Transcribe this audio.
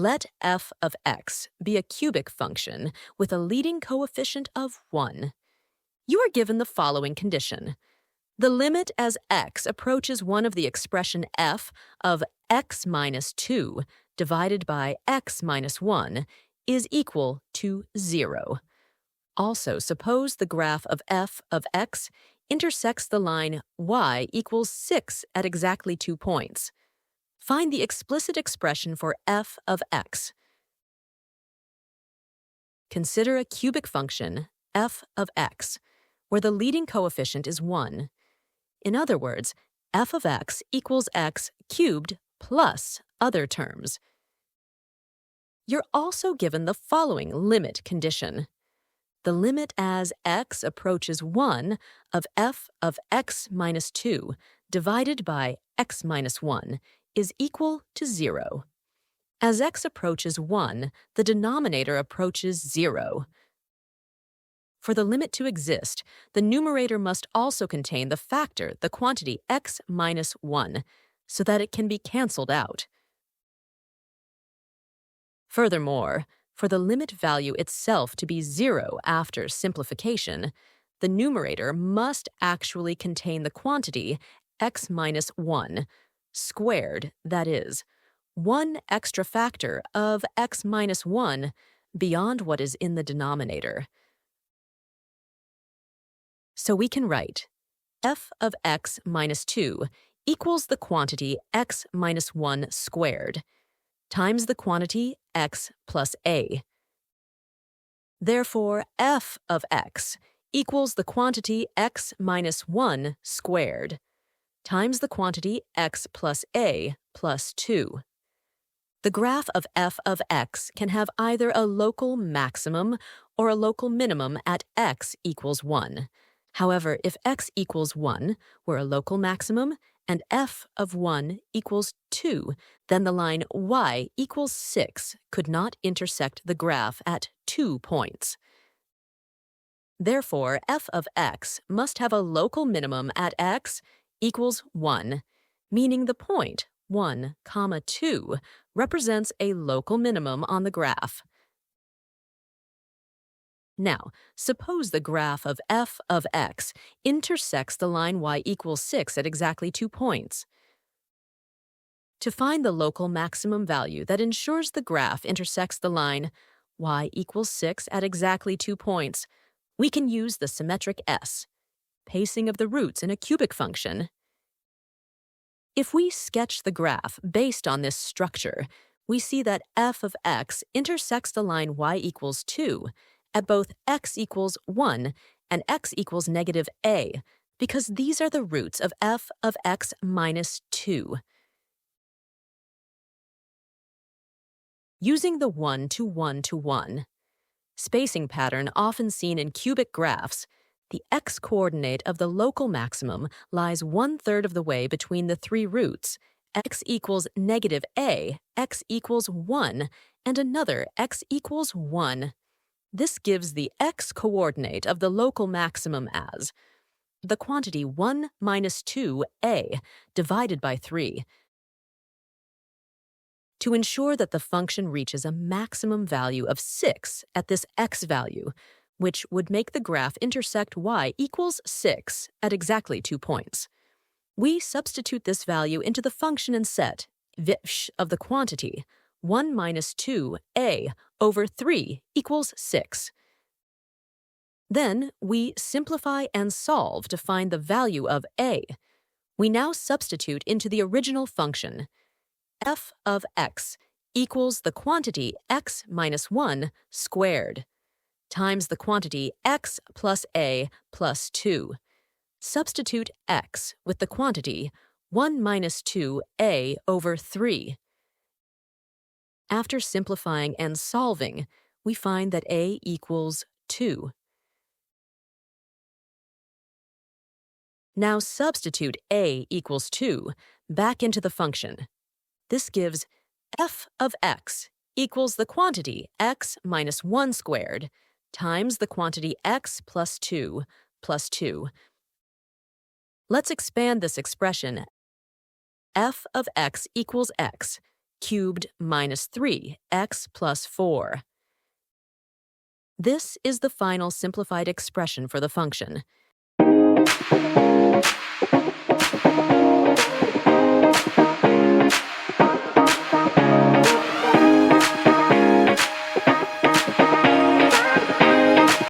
Let f of x be a cubic function with a leading coefficient of 1. You are given the following condition. The limit as x approaches one of the expression f of x minus 2 divided by x minus 1 is equal to 0. Also, suppose the graph of f of x intersects the line y equals 6 at exactly 2 points. Find the explicit expression for f of x. Consider a cubic function, f of x, where the leading coefficient is 1. In other words, f of x equals x cubed plus other terms. You're also given the following limit condition. The limit as x approaches 1 of f of x minus 2 divided by x minus 1 is equal to 0. As x approaches 1, the denominator approaches 0. For the limit to exist, the numerator must also contain the factor, the quantity x minus 1, so that it can be cancelled out. Furthermore, for the limit value itself to be 0 after simplification, the numerator must actually contain the quantity x minus 1, squared, that is, one extra factor of x minus 1 beyond what is in the denominator. So we can write f of x minus 2 equals the quantity x minus 1 squared times the quantity x plus a. Therefore, f of x equals the quantity x minus 1 squared times the quantity x plus a plus 2. The graph of f of x can have either a local maximum or a local minimum at x equals 1. However, if x equals 1 were a local maximum and f of 1 equals 2, then the line y equals 6 could not intersect the graph at 2 points. Therefore, f of x must have a local minimum at x equals 1, meaning the point 1, 2 represents a local minimum on the graph. Now, suppose the graph of f of x intersects the line y equals 6 at exactly 2 points. To find the local maximum value that ensures the graph intersects the line y equals 6 at exactly 2 points, we can use the symmetric s, pacing of the roots in a cubic function. If we sketch the graph based on this structure, we see that f of x intersects the line y equals 2 at both x equals 1 and x equals negative a, because these are the roots of f of x minus 2. Using the 1 to 1 to 1 spacing pattern often seen in cubic graphs, the x-coordinate of the local maximum lies 1/3 of the way between the 3 roots, x equals negative a, x equals 1, and another x equals 1. This gives the x-coordinate of the local maximum as the quantity 1 minus 2a divided by 3. To ensure that the function reaches a maximum value of 6 at this x value, which would make the graph intersect y equals 6 at exactly 2 points. We substitute this value into the function and set vish of the quantity 1 minus 2a over 3 equals 6. Then we simplify and solve to find the value of a. We now substitute into the original function f of x equals the quantity x minus 1 squared times the quantity x plus a plus 2. Substitute x with the quantity 1 minus 2a over 3. After simplifying and solving, we find that a equals 2. Now substitute a equals 2 back into the function. This gives f of x equals the quantity x minus 1 squared times the quantity x plus 2 plus 2. Let's expand this expression. F of x equals x cubed minus 3x plus 4. This is the final simplified expression for the function.